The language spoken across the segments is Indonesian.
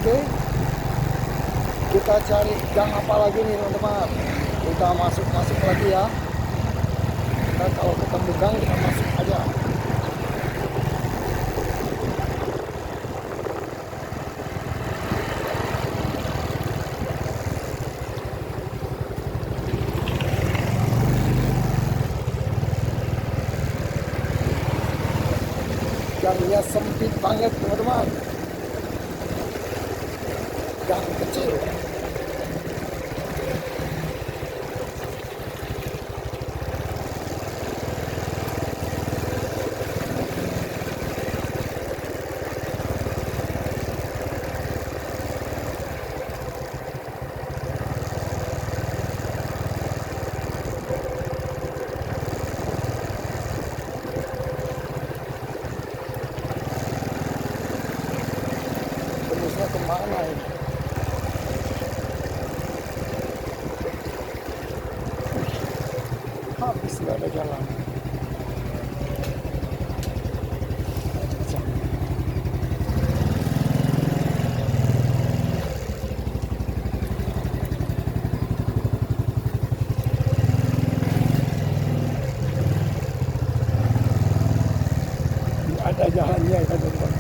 Oke, kita cari gang apa lagi nih teman-teman. Kita masuk lagi ya. Kita kalau ketemu gang kita masuk aja. Gangnya sempit banget teman-teman. Gang kecil. Tembusnya kemana ini? Habis nggak ada jalan. Ada jalannya ya teman-teman.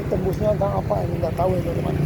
Tembusnya gang apa ini nggak tahu ya teman-teman.